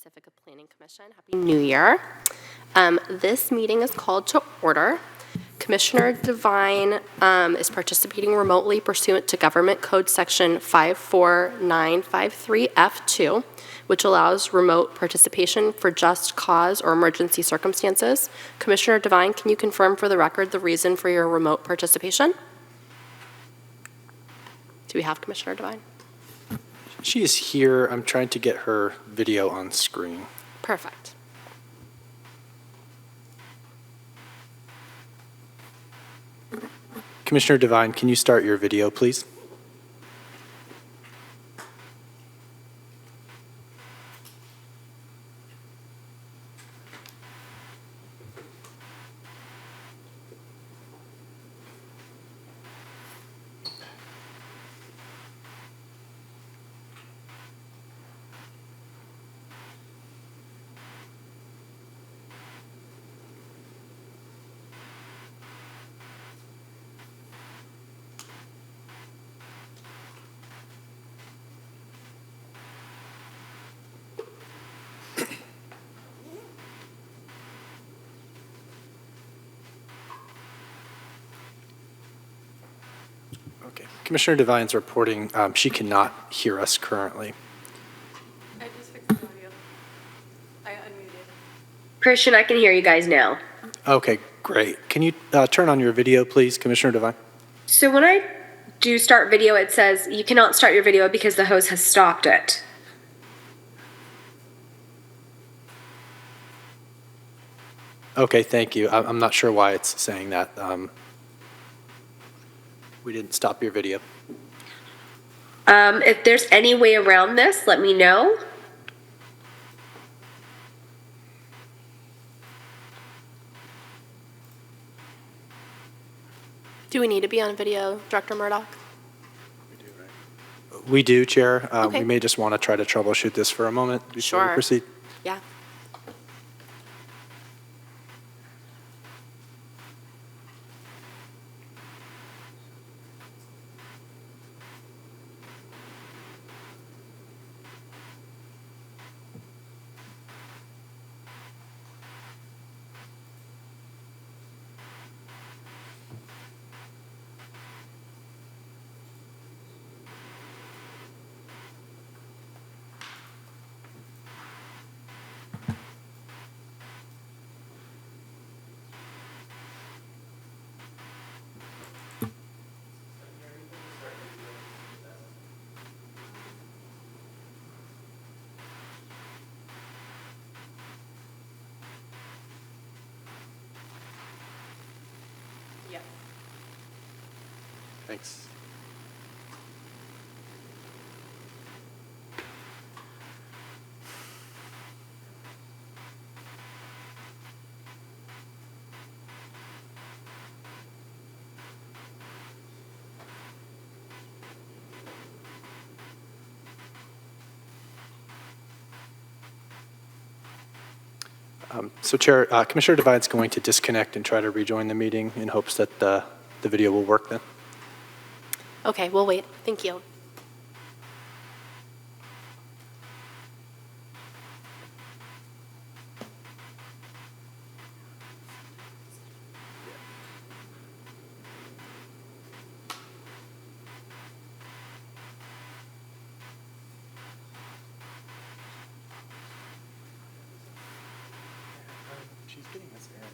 Pacifica Planning Commission. Happy New Year. This meeting is called to order. Commissioner Devine is participating remotely pursuant to Government Code Section 54953F2, which allows remote participation for just cause or emergency circumstances. Commissioner Devine, can you confirm for the record the reason for your remote participation? Do we have Commissioner Devine? She is here. I'm trying to get her video on screen. Perfect. Commissioner Devine, can you start your video, please? Okay. Commissioner Devine's reporting she cannot hear us currently. I just fixed the audio. I unmuted. Christian, I can hear you guys now. Okay, great. Can you turn on your video, please, Commissioner Devine? So when I do start video, it says you cannot start your video because the host has stopped it. Okay, thank you. I'm not sure why it's saying that. We didn't stop your video. If there's any way around this, let me know. Do we need to be on video, Director Murdoch? We do, Chair. Okay. We may just want to try to troubleshoot this for a moment before Sure. we proceed. Yeah. Yeah. Thanks. So, Chair, Commissioner Devine's going to disconnect and try to rejoin the meeting in hopes that the video will work then. Okay, we'll wait. Thank you. She's getting this error.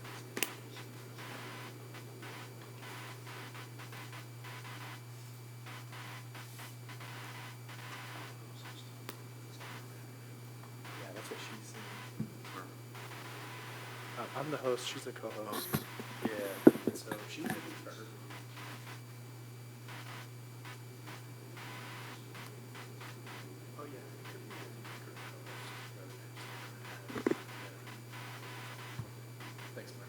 Yeah, that's what she's saying. I'm the host, she's the co-host. Yeah, and so she's going to start her. Oh, yeah. It could be her co-host. Thanks, Mike.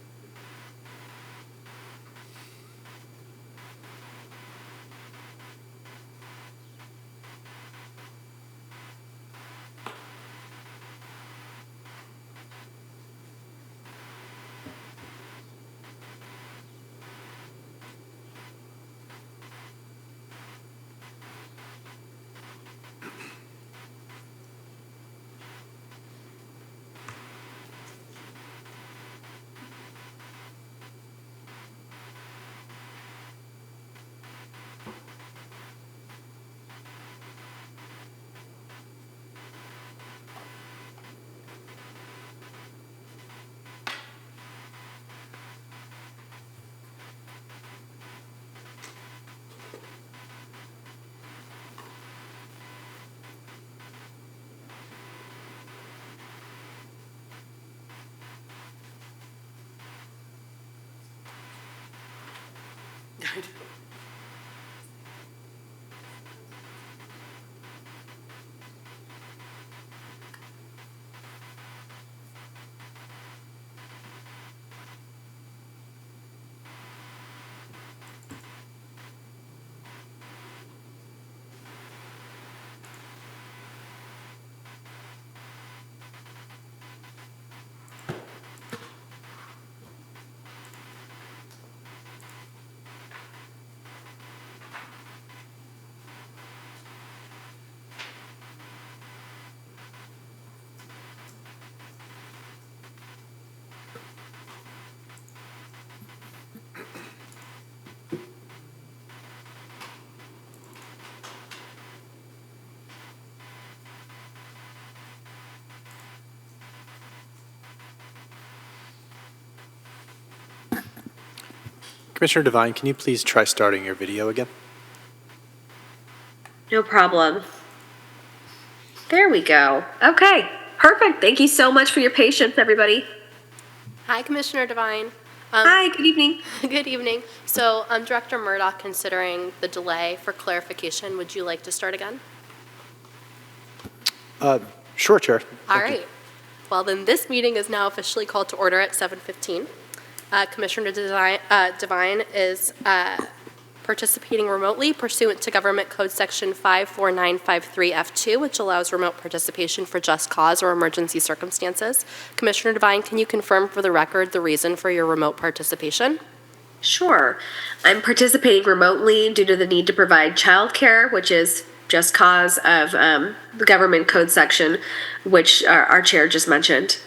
Commissioner Devine, can you please try starting your video again? No problem. There we go. Okay, perfect. Thank you so much for your patience, everybody. Hi, Commissioner Devine. Hi, good evening. Good evening. So, Director Murdoch, considering the delay for clarification, would you like to start again? Sure, Chair. All Thank you. right. Well, then this meeting is now officially called to order at 7:15. Commissioner Devine is participating remotely pursuant to Government Code Section 54953F2, which allows remote participation for just cause or emergency circumstances. Commissioner Devine, can you confirm for the record the reason for your remote participation? Sure. I'm participating remotely due to the need to provide childcare, which is just cause of the Government Code section, which our chair just mentioned.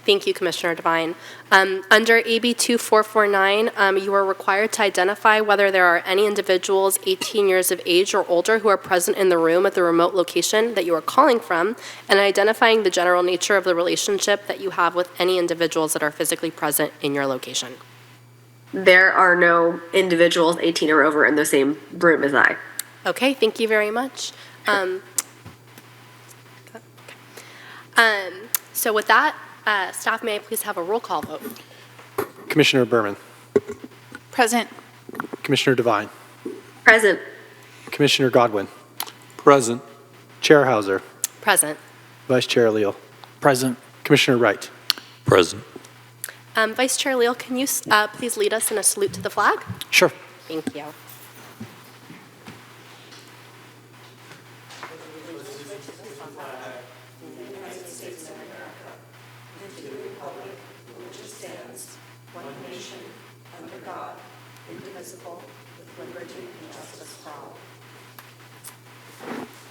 Thank you, Commissioner Devine. Under AB 2449, you are required to identify whether there are any individuals 18 years of age or older who are present in the room at the remote location that you are calling from, and identifying the general nature of the relationship that you have with any individuals that are physically present in your location. There are no individuals 18 or over in the same room as I. Okay, thank you very much. So with that, staff, may I please have a roll call vote? Commissioner Berman, Present. Commissioner Devine, Present. Commissioner Godwin. Present. Chair Hauser, Present. Vice Chair Leal. Present. Commissioner Wright. Present. Vice Chair Leal, can you please lead us in a salute to the flag? Sure. Thank you.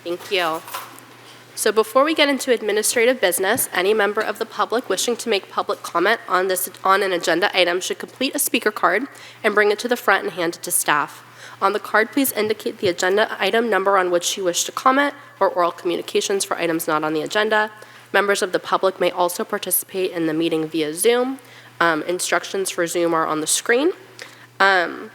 Thank you. So before we get into administrative business, any member of the public wishing to make public comment on an agenda item should complete a speaker card and bring it to the front and hand it to staff. On the card, please indicate the agenda item number on which you wish to comment or oral communications for items not on the agenda. Members of the public may also participate in the meeting via Zoom. Instructions for Zoom are on the screen. There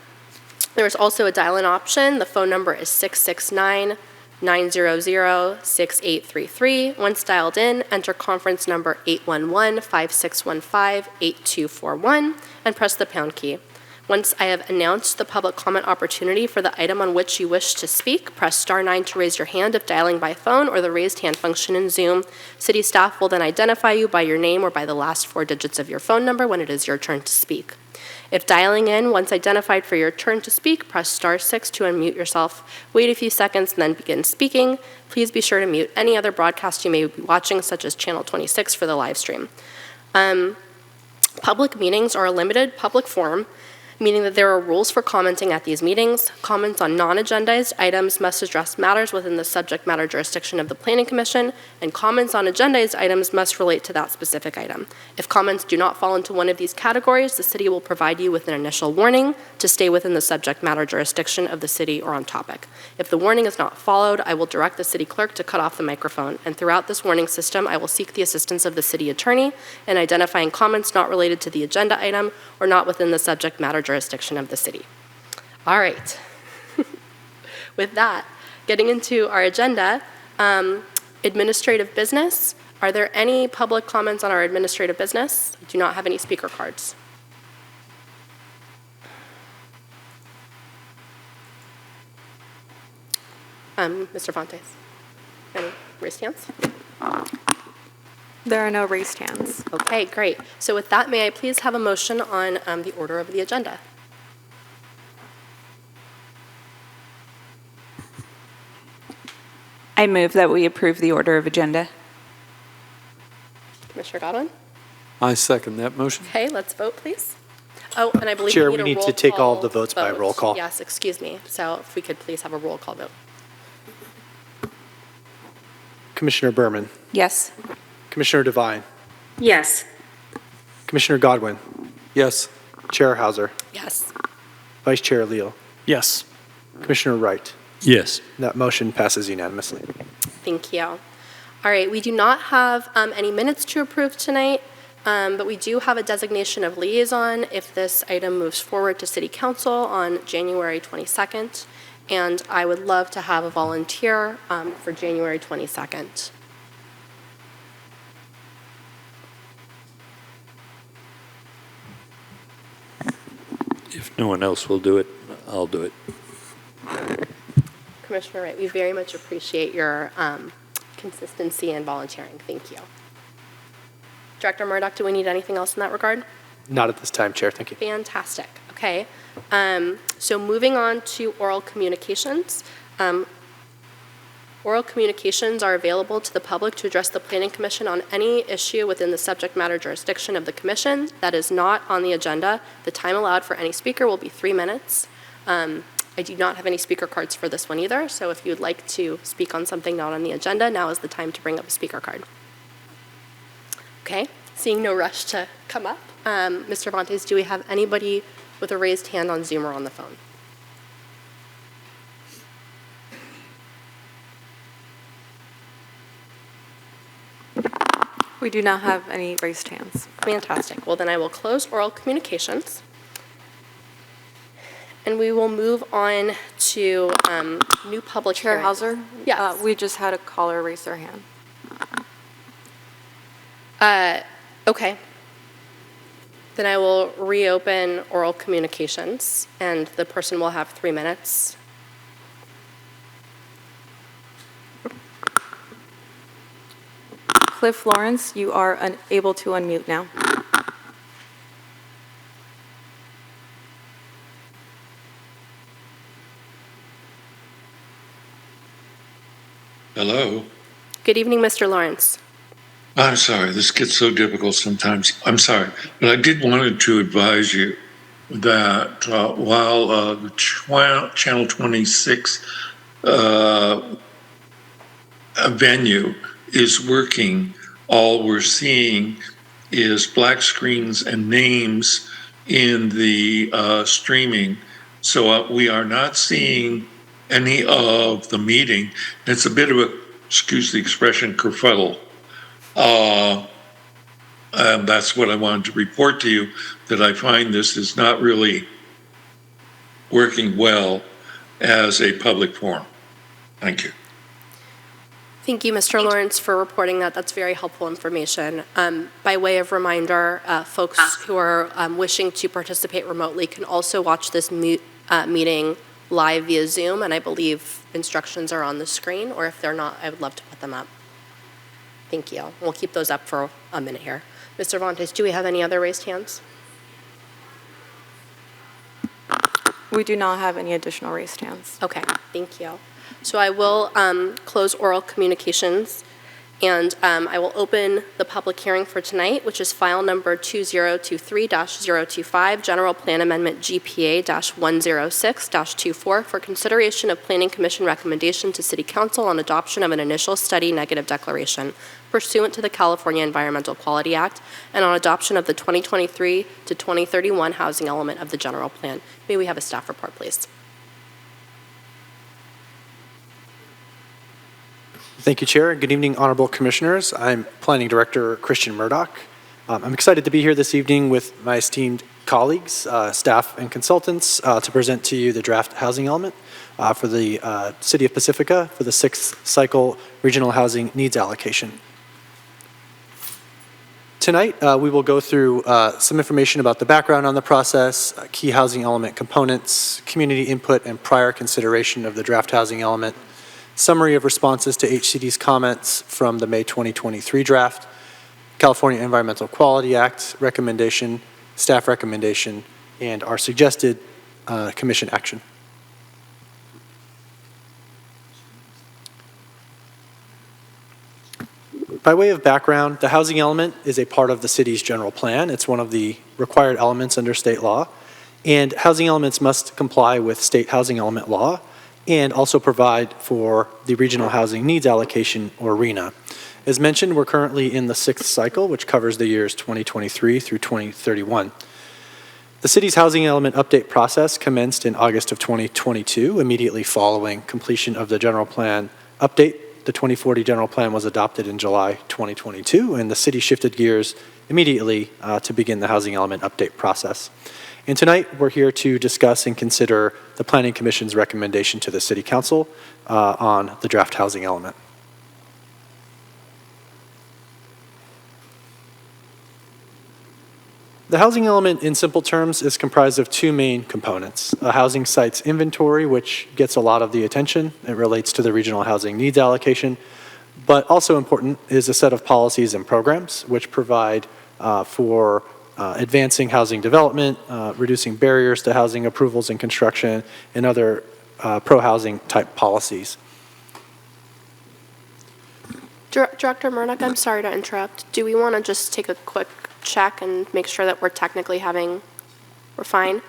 is also a dial-in option. The phone number is 669-900-6833. Once dialed in, enter conference number 811-5615-8241 and press the pound key. Once I have announced the public comment opportunity for the item on which you wish to speak, press star 9 to raise your hand if dialing by phone or the raised hand function in Zoom. City staff will then identify you by your name or by the last 4 digits of your phone number when it is your turn to speak. If dialing in, once identified for your turn to speak, press star 6 to unmute yourself. Wait a few seconds and then begin speaking. Please be sure to mute any other broadcast you may be watching, such as Channel 26 for the live stream. Public meetings are a limited public forum, meaning that there are rules for commenting at these meetings. Comments on non-agendized items must address matters within the subject matter jurisdiction of the Planning Commission, and comments on agendized items must relate to that specific item. If comments do not fall into one of these categories, the city will provide you with an initial warning to stay within the subject matter jurisdiction of the city or on topic. If the warning is not followed, I will direct the city clerk to cut off the microphone, and throughout this warning system, I will seek the assistance of the city attorney in identifying comments not related to the agenda item or not within the subject matter jurisdiction of the city. All right. With that, getting into our agenda, administrative business. Are there any public comments on our administrative business? I do not have any speaker cards. Mr. Fontes? Any raised hands? There are no raised hands. Okay, great. So with that, may I please have a motion on the order of the agenda? I move that we approve the order of agenda. Commissioner Godwin? I second that motion. Okay, let's vote, please. Oh, and I believe Chair, we we need a need roll to take all of the call votes by vote. roll call. Yes, excuse me. So if we could please have a roll call vote. Commissioner Berman, Yes. Commissioner Devine, Yes. Commissioner Godwin, Yes. Chair Hauser, Yes. Vice Chair Leal, Yes. Commissioner Wright. Yes. That motion passes unanimously. Thank you. All right, we do not have any minutes to approve tonight, but we do have a designation of liaison if this item moves forward to City Council on January 22nd, and I would love to have a volunteer for January 22nd. If no one else will do it, I'll do it. Commissioner Wright, we very much appreciate your consistency and volunteering. Thank you. Director Murdoch, do we need anything else in that regard? Not at this time, Chair. Thank you. Fantastic. Okay. So moving on to oral communications. Oral communications are available to the public to address the Planning Commission on any issue within the subject matter jurisdiction of the Commission that is not on the agenda. The time allowed for any speaker will be 3 minutes. I do not have any speaker cards for this one either, so if you would like to speak on something not on the agenda, now is the time to bring up a speaker card. Okay, seeing no rush to come up. Mr. Fontes, do we have anybody with a raised hand on Zoom or on the phone? We do not have any raised hands. Fantastic. Well, then I will close oral communications. And we will move on to new public Chair hearings. Hauser? Yes. We just had a caller raise their hand. Okay. Then I will reopen oral communications, and the person will have 3 minutes. Cliff Lawrence, you are unable to unmute now. Hello. Good evening, Mr. Lawrence. I'm sorry, this gets so difficult sometimes. I'm sorry, but I did wanted to advise you that while the Channel 26 venue is working, all we're seeing is black screens and names in the streaming. So we are not seeing any of the meeting. It's a bit of a, excuse the expression, kerfuddle. And that's what I wanted to report to you, that I find this is not really working well as a public forum. Thank you. Thank you, Mr. Lawrence, for reporting that. That's very helpful information. By way of reminder, folks who are wishing to participate remotely can also watch this meeting live via Zoom, and I believe instructions are on the screen, or if they're not, I would love to put them up. Thank you. We'll keep those up for a minute here. Mr. Fontes, do we have any other raised hands? We do not have any additional raised hands. Okay, thank you. So I will close oral communications, and I will open the public hearing for tonight, which is file number 2023-025, General Plan Amendment GPA-106-24, for consideration of Planning Commission recommendation to City Council on adoption of an initial study negative declaration pursuant to the California Environmental Quality Act and on adoption of the 2023 to 2031 housing element of the general plan. May we have a staff report, please? Thank you, Chair. Good evening, Honorable Commissioners. I'm Planning Director Christian Murdoch. I'm excited to be here this evening with my esteemed colleagues, staff, and consultants to present to you the draft housing element for the City of Pacifica for the 6th cycle regional housing needs allocation. Tonight, we will go through some information about the background on the process, key housing element components, community input, and prior consideration of the draft housing element. summary of responses to HCD's comments from the May 2023 draft, California Environmental Quality Act recommendation, staff recommendation, and our suggested commission action. By way of background, the housing element is a part of the city's general plan. It's one of the required elements under state law, and housing elements must comply with state housing element law and also provide for the regional housing needs allocation, or RHNA. As mentioned, we're currently in the 6th cycle, which covers the years 2023 through 2031. The city's housing element update process commenced in August of 2022, immediately following completion of the general plan update. The 2040 general plan was adopted in July 2022, and the city shifted gears immediately to begin the housing element update process. And tonight, we're here to discuss and consider the Planning Commission's recommendation to the City Council on the draft housing element. The housing element, in simple terms, is comprised of two main components: a housing sites inventory, which gets a lot of the attention. It relates to the regional housing needs allocation, but also important is a set of policies and programs which provide for advancing housing development, reducing barriers to housing approvals and construction, and other pro-housing type policies. Director Murdoch, I'm sorry to interrupt. Do we want to just take a quick check and make sure that we're fine?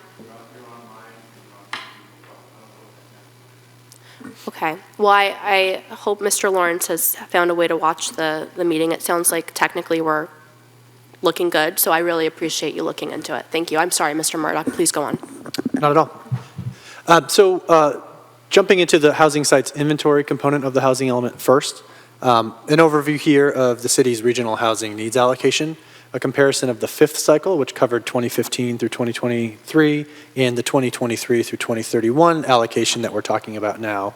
Okay. Well, I hope Mr. Lawrence has found a way to watch the meeting. It sounds like technically we're looking good, so I really appreciate you looking into it. Thank you. I'm sorry, Mr. Murdoch. Please go on. Not at all. Jumping into the housing sites inventory component of the housing element first, an overview here of the city's regional housing needs allocation, a comparison of the 5th cycle, which covered 2015 through 2023, and the 2023 through 2031 allocation that we're talking about now.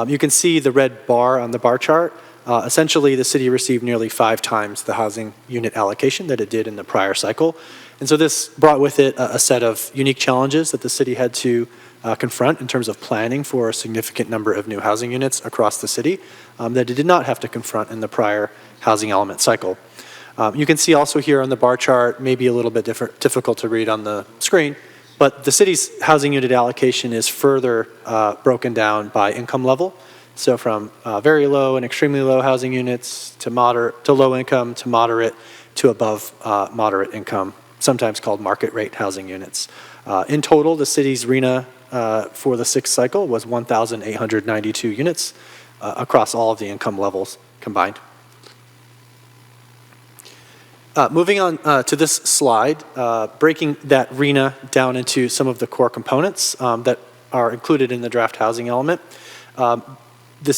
You can see the red bar on the bar chart. Essentially, the city received nearly 5 times the housing unit allocation that it did in the prior cycle. And so this brought with it a set of unique challenges that the city had to confront in terms of planning for a significant number of new housing units across the city that it did not have to confront in the prior housing element cycle. You can see also here on the bar chart, maybe a little bit difficult to read on the screen, but the city's housing unit allocation is further broken down by income level. So from very low and extremely low housing units to moderate, to low income, to moderate, to above moderate income, sometimes called market rate housing units. In total, the city's RHNA for the 6th cycle was 1,892 units across all of the income levels combined. Moving on to this slide, breaking that RHNA down into some of the core components that are included in the draft housing element. The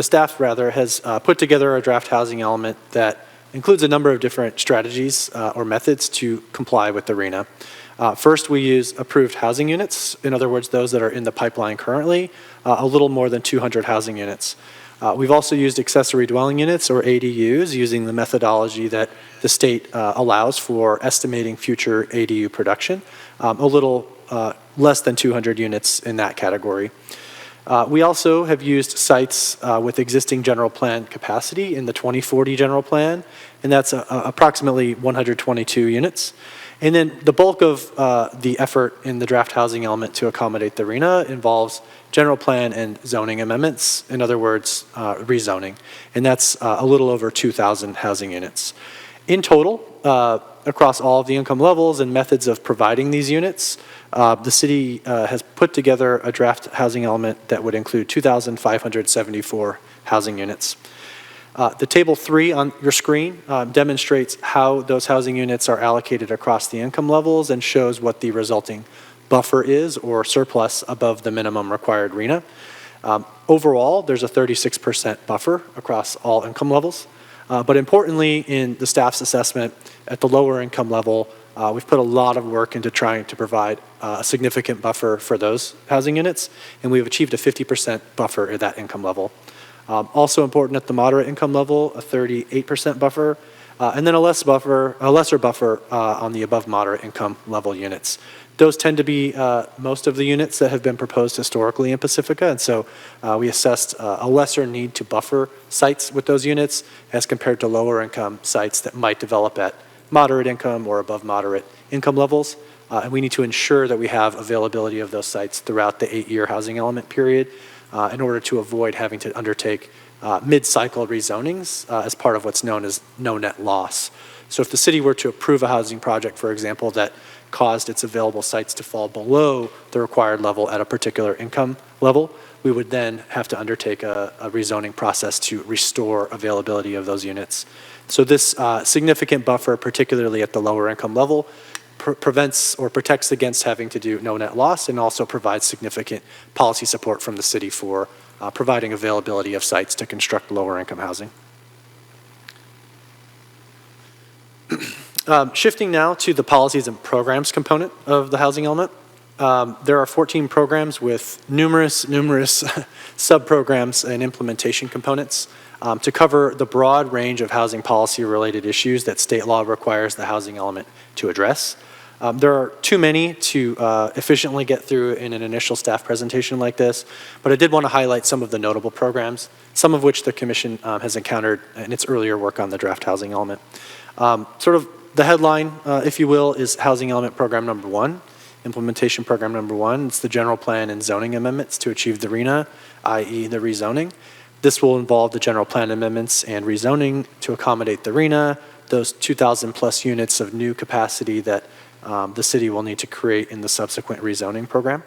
staff has put together a draft housing element that includes a number of different strategies or methods to comply with the RHNA. First, we use approved housing units, in other words, those that are in the pipeline currently, a little more than 200 housing units. We've also used accessory dwelling units, or ADUs, using the methodology that the state allows for estimating future ADU production, a little less than 200 units in that category. We also have used sites with existing general plan capacity in the 2040 general plan, and that's approximately 122 units. And then the bulk of the effort in the draft housing element to accommodate the RHNA involves general plan and zoning amendments, in other words, rezoning. And that's a little over 2,000 housing units. In total, across all of the income levels and methods of providing these units, the city has put together a draft housing element that would include 2,574 housing units. The table 3 on your screen demonstrates how those housing units are allocated across the income levels and shows what the resulting buffer is, or surplus, above the minimum required RHNA. Overall, there's a 36% buffer across all income levels. But importantly, in the staff's assessment, at the lower income level, we've put a lot of work into trying to provide a significant buffer for those housing units, and we've achieved a 50% buffer at that income level. Also important at the moderate income level, a 38% buffer. and then a lesser buffer on the above moderate income level units. Those tend to be most of the units that have been proposed historically in Pacifica, and so we assessed a lesser need to buffer sites with those units as compared to lower income sites that might develop at moderate income or above moderate income levels. And we need to ensure that we have availability of those sites throughout the 8-year housing element period in order to avoid having to undertake mid-cycle rezonings as part of what's known as no net loss. So if the city were to approve a housing project, for example, that caused its available sites to fall below the required level at a particular income level, we would then have to undertake a rezoning process to restore availability of those units. So this significant buffer, particularly at the lower income level, prevents or protects against having to do no net loss, and also provides significant policy support from the city for providing availability of sites to construct lower income housing. Shifting now to the policies and programs component of the housing element. There are 14 programs with numerous sub-programs and implementation components to cover the broad range of housing policy related issues that state law requires the housing element to address. There are too many to efficiently get through in an initial staff presentation like this, but I did want to highlight some of the notable programs, some of which the Commission has encountered in its earlier work on the draft housing element. Sort of the headline, if you will, is Housing Element Program Number 1, Implementation Program Number 1. It's the general plan and zoning amendments to achieve the RENA, i.e. the rezoning. This will involve the general plan amendments and rezoning to accommodate the RENA, those 2,000 plus units of new capacity that the city will need to create in the subsequent rezoning program.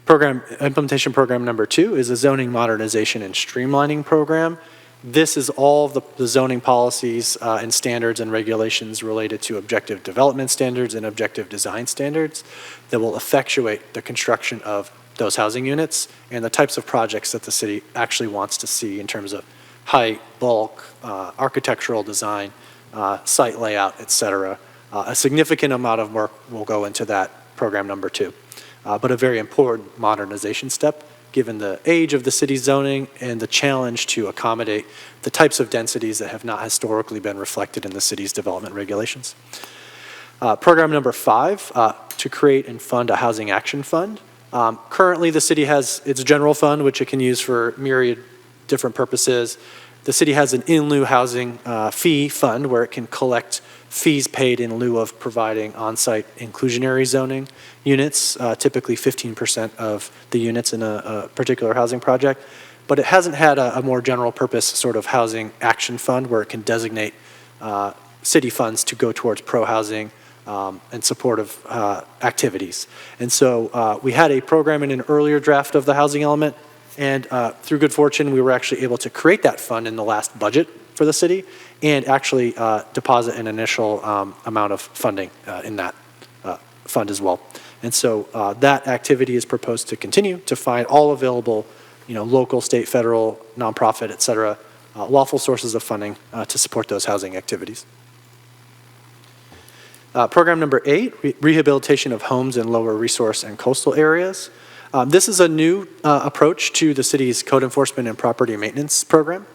Implementation Program Number 2 is a zoning modernization and streamlining program. This is all the zoning policies and standards and regulations related to objective development standards and objective design standards that will effectuate the construction of those housing units and the types of projects that the city actually wants to see in terms of height, bulk, architectural design, site layout, et cetera. A significant amount of work will go into that program number 2, but a very important modernization step given the age of the city's zoning and the challenge to accommodate the types of densities that have not historically been reflected in the city's development regulations. Program number 5, to create and fund a housing action fund. Currently, the city has its general fund, which it can use for myriad different purposes. The city has an in lieu housing fee fund where it can collect fees paid in lieu of providing on-site inclusionary zoning units, typically 15% of the units in a particular housing project. But it hasn't had a more general purpose sort of housing action fund where it can designate city funds to go towards pro-housing and supportive activities. And so we had a program in an earlier draft of the housing element, and through good fortune, we were actually able to create that fund in the last budget for the city and actually deposit an initial amount of funding in that fund as well. And so that activity is proposed to continue to find all available, local, state, federal, nonprofit, et cetera, lawful sources of funding to support those housing activities. Program number 8, rehabilitation of homes in lower resource and coastal areas. This is a new approach to the city's code enforcement and property maintenance program.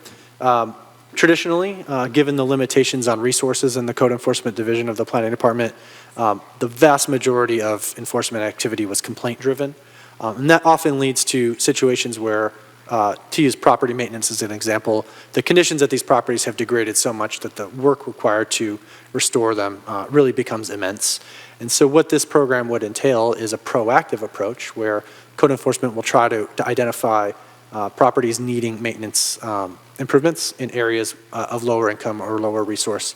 Traditionally, given the limitations on resources in the code enforcement division of the planning department, the vast majority of enforcement activity was complaint driven. And that often leads to situations where, to use property maintenance as an example, the conditions at these properties have degraded so much that the work required to restore them really becomes immense. And so what this program would entail is a proactive approach where code enforcement will try to identify properties needing maintenance improvements in areas of lower income or lower resource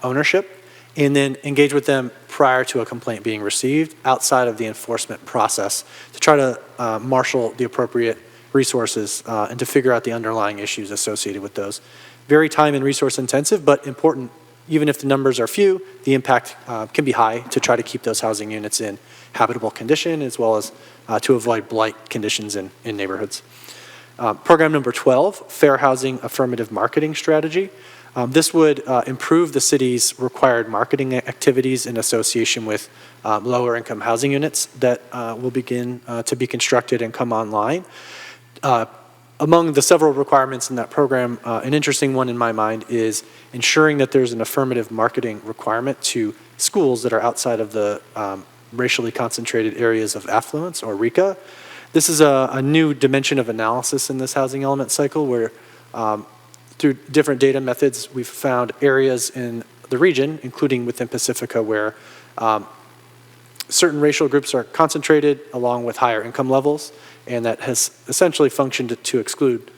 ownership, and then engage with them prior to a complaint being received outside of the enforcement process to try to marshal the appropriate resources and to figure out the underlying issues associated with those. Very time and resource intensive, but important. Even if the numbers are few, the impact can be high to try to keep those housing units in habitable condition as well as to avoid blight conditions in neighborhoods. Program number 12, Fair Housing Affirmative Marketing Strategy. This would improve the city's required marketing activities in association with lower income housing units that will begin to be constructed and come online. Among the several requirements in that program, an interesting one in my mind is ensuring that there's an affirmative marketing requirement to schools that are outside of the racially concentrated areas of affluence, or RECA. This is a new dimension of analysis in this housing element cycle where through different data methods, we've found areas in the region, including within Pacifica, where certain racial groups are concentrated along with higher income levels, and that has essentially functioned to exclude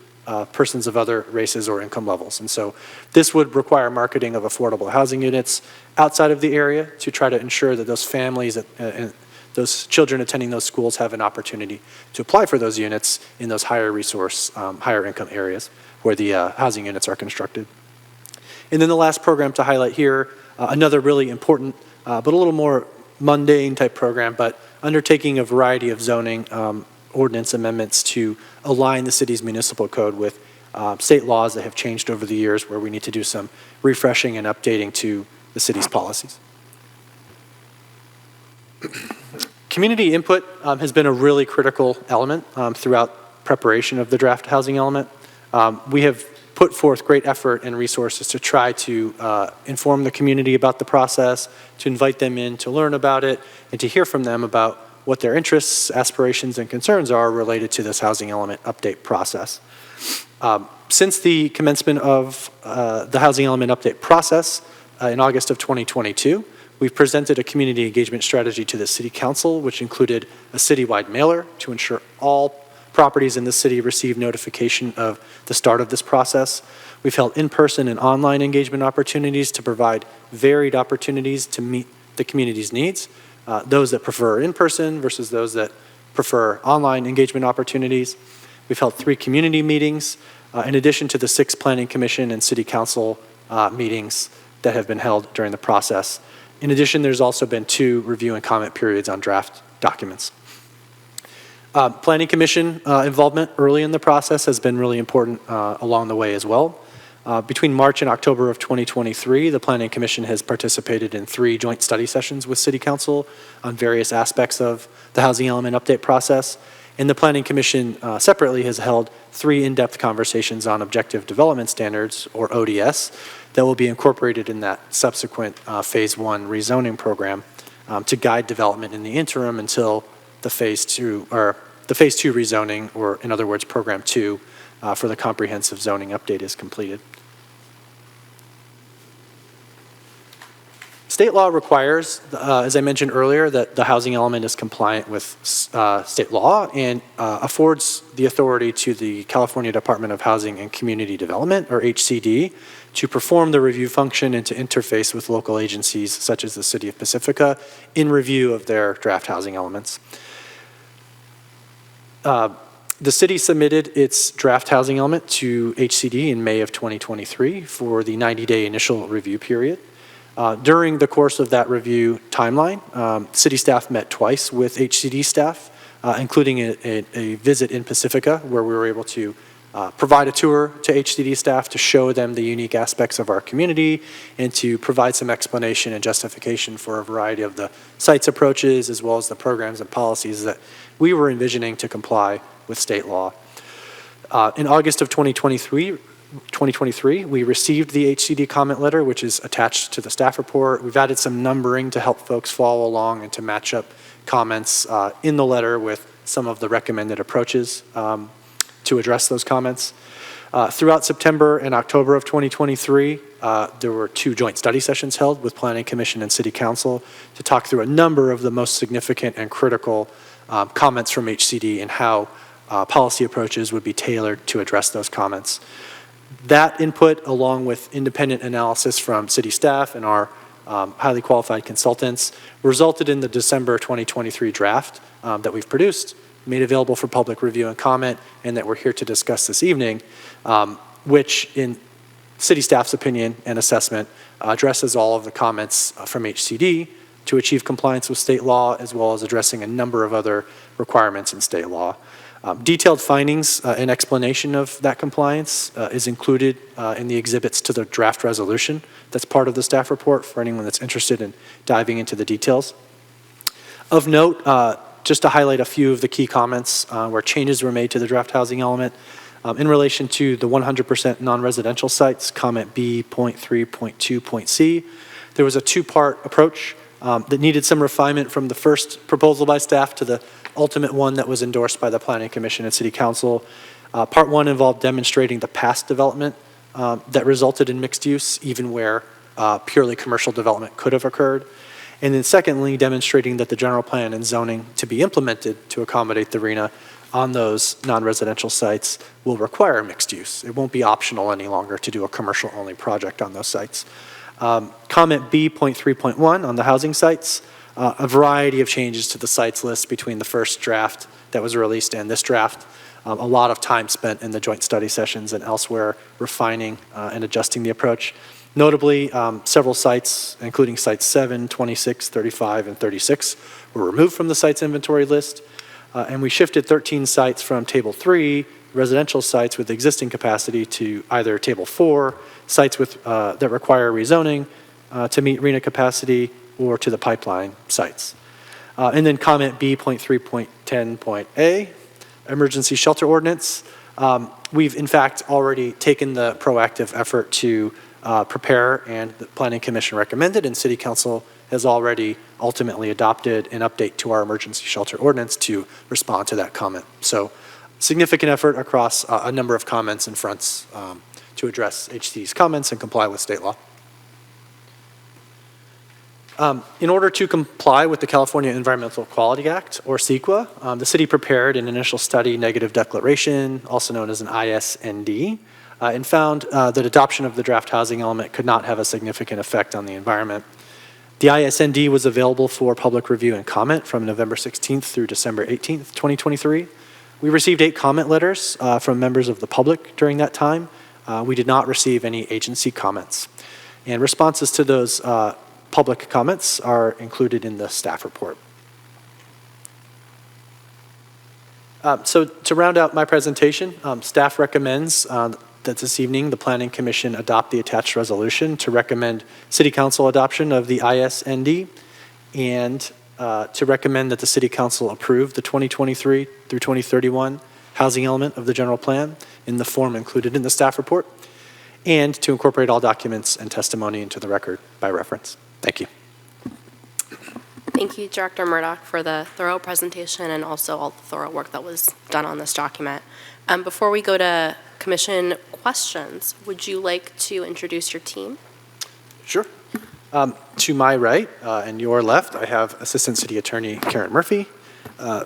persons of other races or income levels. And so this would require marketing of affordable housing units outside of the area to try to ensure that those families and those children attending those schools have an opportunity to apply for those units in those higher resource, higher income areas where the housing units are constructed. And then the last program to highlight here, another really important, but a little more mundane type program, but undertaking a variety of zoning ordinance amendments to align the city's municipal code with state laws that have changed over the years, where we need to do some refreshing and updating to the city's policies. Community input has been a really critical element throughout preparation of the draft housing element. We have put forth great effort and resources to try to inform the community about the process, to invite them in to learn about it, and to hear from them about what their interests, aspirations, and concerns are related to this housing element update process. Since the commencement of the housing element update process in August of 2022, we've presented a community engagement strategy to the City Council, which included a citywide mailer to ensure all properties in the city receive notification of the start of this process. We've held in-person and online engagement opportunities to provide varied opportunities to meet the community's needs, those that prefer in-person versus those that prefer online engagement opportunities. We've held 3 community meetings, in addition to the 6 Planning Commission and City Council meetings that have been held during the process. In addition, there's also been 2 review and comment periods on draft documents. Planning Commission involvement early in the process has been really important along the way as well. Between March and October of 2023, the Planning Commission has participated in 3 joint study sessions with City Council on various aspects of the housing element update process. And the Planning Commission separately has held 3 in-depth conversations on objective development standards, or ODS, that will be incorporated in that subsequent Phase 1 rezoning program to guide development in the interim until the Phase 2 rezoning, or in other words, Program 2 for the comprehensive zoning update is completed. State law requires, as I mentioned earlier, that the housing element is compliant with state law and affords the authority to the California Department of Housing and Community Development, or HCD, to perform the review function and to interface with local agencies such as the City of Pacifica in review of their draft housing elements. The city submitted its draft housing element to HCD in May of 2023 for the 90-day initial review period. During the course of that review timeline, city staff met twice with HCD staff, including a visit in Pacifica, where we were able to provide a tour to HCD staff to show them the unique aspects of our community and to provide some explanation and justification for a variety of the site's approaches, as well as the programs and policies that we were envisioning to comply with state law. In August of 2023, we received the HCD comment letter, which is attached to the staff report. We've added some numbering to help folks follow along and to match up comments in the letter with some of the recommended approaches to address those comments. Throughout September and October of 2023, there were 2 joint study sessions held with Planning Commission and City Council to talk through a number of the most significant and critical comments from HCD and how policy approaches would be tailored to address those comments. That input, along with independent analysis from city staff and our highly qualified consultants, resulted in the December 2023 draft that we've produced, made available for public review and comment, and that we're here to discuss this evening, which in city staff's opinion and assessment addresses all of the comments from HCD to achieve compliance with state law, as well as addressing a number of other requirements in state law. Detailed findings and explanation of that compliance is included in the exhibits to the draft resolution that's part of the staff report for anyone that's interested in diving into the details. Of note, just to highlight a few of the key comments where changes were made to the draft housing element, In relation to the 100% non-residential sites, comment B.3.2.c, there was a two-part approach that needed some refinement from the first proposal by staff to the ultimate one that was endorsed by the Planning Commission and City Council. Part one involved demonstrating the past development that resulted in mixed use, even where purely commercial development could have occurred. And then secondly, demonstrating that the general plan and zoning to be implemented to accommodate the RENA on those non-residential sites will require mixed use. It won't be optional any longer to do a commercial-only project on those sites. Comment B.3.1 on the housing sites, a variety of changes to the sites list between the first draft that was released and this draft. A lot of time spent in the joint study sessions and elsewhere refining and adjusting the approach. Notably, several sites, including sites 7, 26, 35, and 36, were removed from the sites inventory list. And we shifted 13 sites from Table 3, residential sites with existing capacity, to either Table 4, sites with, that require rezoning to meet RENA capacity, or to the pipeline sites. And then comment B.3.10.a, emergency shelter ordinance. We've in fact already taken the proactive effort to prepare, and the Planning Commission recommended, and City Council has already ultimately adopted an update to our emergency shelter ordinance to respond to that comment. So significant effort across a number of comments and fronts to address HCD's comments and comply with state law. In order to comply with the California Environmental Quality Act, or CEQA, the city prepared an initial study negative declaration, also known as an ISND, and found that adoption of the draft housing element could not have a significant effect on the environment. The ISND was available for public review and comment from November 16th through December 18th, 2023. We received 8 comment letters from members of the public during that time. We did not receive any agency comments. And responses to those public comments are included in the staff report. So to round out my presentation, staff recommends that this evening the Planning Commission adopt the attached resolution to recommend City Council adoption of the ISND, and to recommend that the City Council approve the 2023 through 2031 housing element of the general plan in the form included in the staff report, and to incorporate all documents and testimony into the record by reference. Thank you. Thank you, Director Murdoch, for the thorough presentation and also all the thorough work that was done on this document. Before we go to Commission questions, would you like to introduce your team? Sure. To my right and your left, I have Assistant City Attorney Karen Murphy.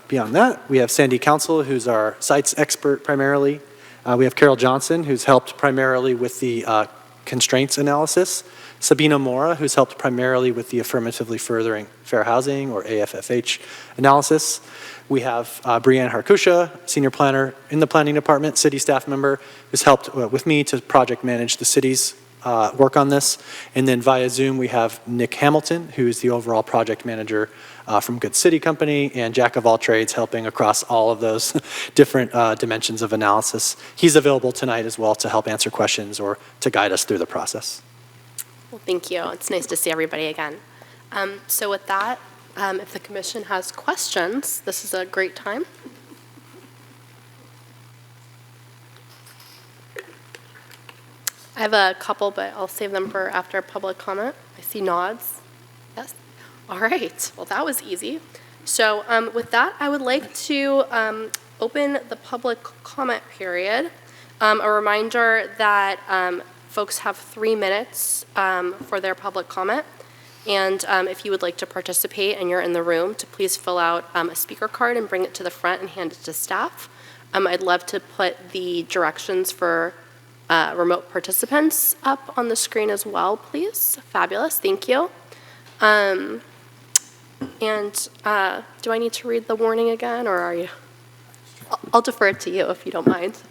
Beyond that, we have Sandy Council, who's our sites expert primarily. We have Carol Johnson, who's helped primarily with the constraints analysis. Sabina Mora, who's helped primarily with the affirmatively furthering fair housing, or AFFH, analysis. We have Brianne Harkusha, senior planner in the planning department, city staff member, who's helped with me to project manage the city's work on this. And then via Zoom, we have Nick Hamilton, who's the overall project manager from Good City Company, and jack of all trades, helping across all of those different dimensions of analysis. He's available tonight as well to help answer questions or to guide us through the process. Well, thank you. It's nice to see everybody again. So with that, if the Commission has questions, this is a great time. I have a couple, but I'll save them for after public comment. I see nods. Yes. All right. Well, that was easy. So with that, I would like to open the public comment period. A reminder that folks have 3 minutes for their public comment. And if you would like to participate and you're in the room, to please fill out a speaker card and bring it to the front and hand it to staff. I'd love to put the directions for remote participants up on the screen as well, please. Fabulous, thank you. Do I need to read the warning again, or are you? I'll defer it to you if you don't mind.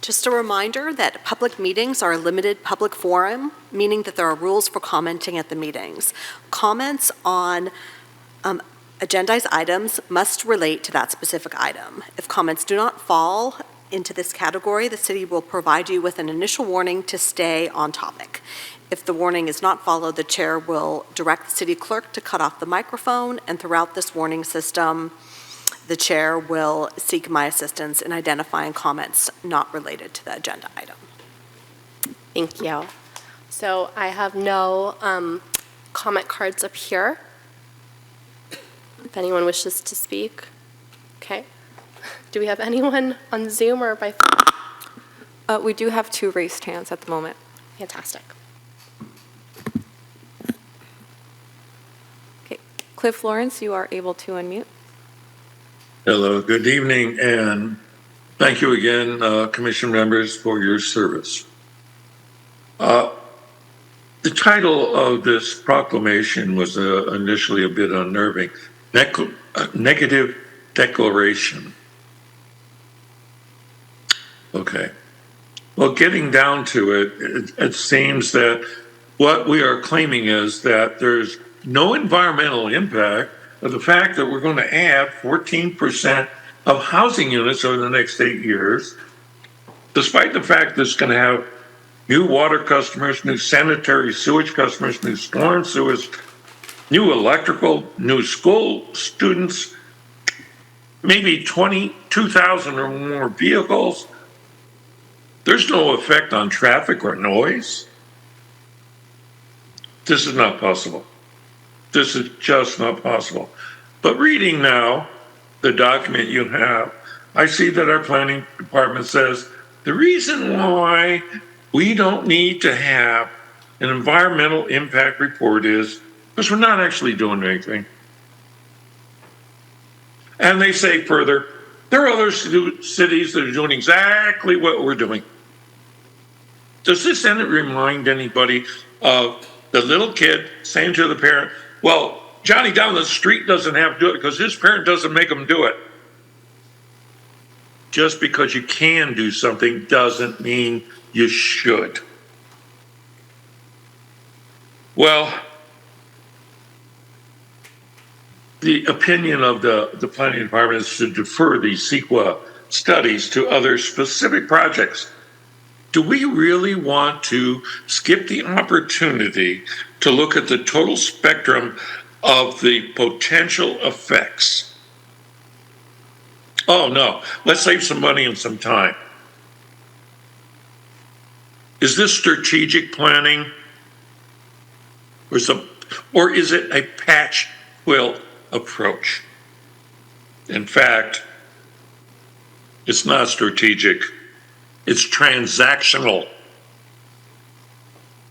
Just a reminder that public meetings are a limited public forum, meaning that there are rules for commenting at the meetings. Comments on agendized items must relate to that specific item. If comments do not fall into this category, the city will provide you with an initial warning to stay on topic. If the warning is not followed, the chair will direct the city clerk to cut off the microphone, and throughout this warning system, the chair will seek my assistance in identifying comments not related to the agenda item. Thank you. So I have no comment cards up here. If anyone wishes to speak. Okay. Do we have anyone on Zoom or by phone? We do have 2 raised hands at the moment. Fantastic. Okay. Cliff Lawrence, you are able to unmute. Hello, good evening, and thank you again, Commission members, for your service. The title of this proclamation was initially a bit unnerving. Negative declaration. Okay. Well, getting down to it seems that what we are claiming is that there's no environmental impact of the fact that we're going to add 14% of housing units over the next 8 years, despite the fact that it's going to have new water customers, new sanitary sewage customers, new storm sewage, new electrical, new school students, maybe 22,000 or more vehicles. There's no effect on traffic or noise. This is not possible. This is just not possible. But reading now the document you have, I see that our planning department says the reason why we don't need to have an environmental impact report is because we're not actually doing anything. And they say further, there are other cities that are doing exactly what we're doing. Does this remind anybody of the little kid saying to the parent, well, Johnny down the street doesn't have to do it because his parent doesn't make him do it. Just because you can do something doesn't mean you should. Well, the opinion of the planning department is to defer these CEQA studies to other specific projects. Do we really want to skip the opportunity to look at the total spectrum of the potential effects? Oh no, let's save some money and some time. Is this strategic planning? Or is it a patchwork approach? In fact, it's not strategic. It's transactional.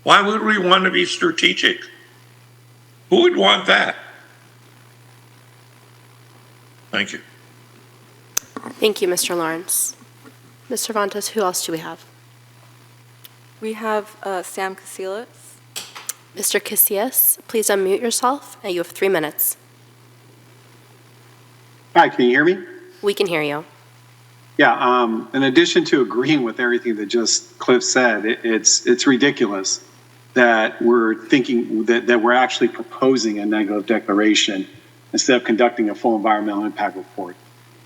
Why would we want to be strategic? Who would want that? Thank you. Thank you, Mr. Lawrence. Mr. Vantas, who else do we have? We have Sam Casillas. Mr. Casillas, please unmute yourself, and you have 3 minutes. Hi, can you hear me? We can hear you. Yeah, in addition to agreeing with everything that just Cliff said, it's ridiculous that we're thinking that we're actually proposing a negative declaration instead of conducting a full environmental impact report.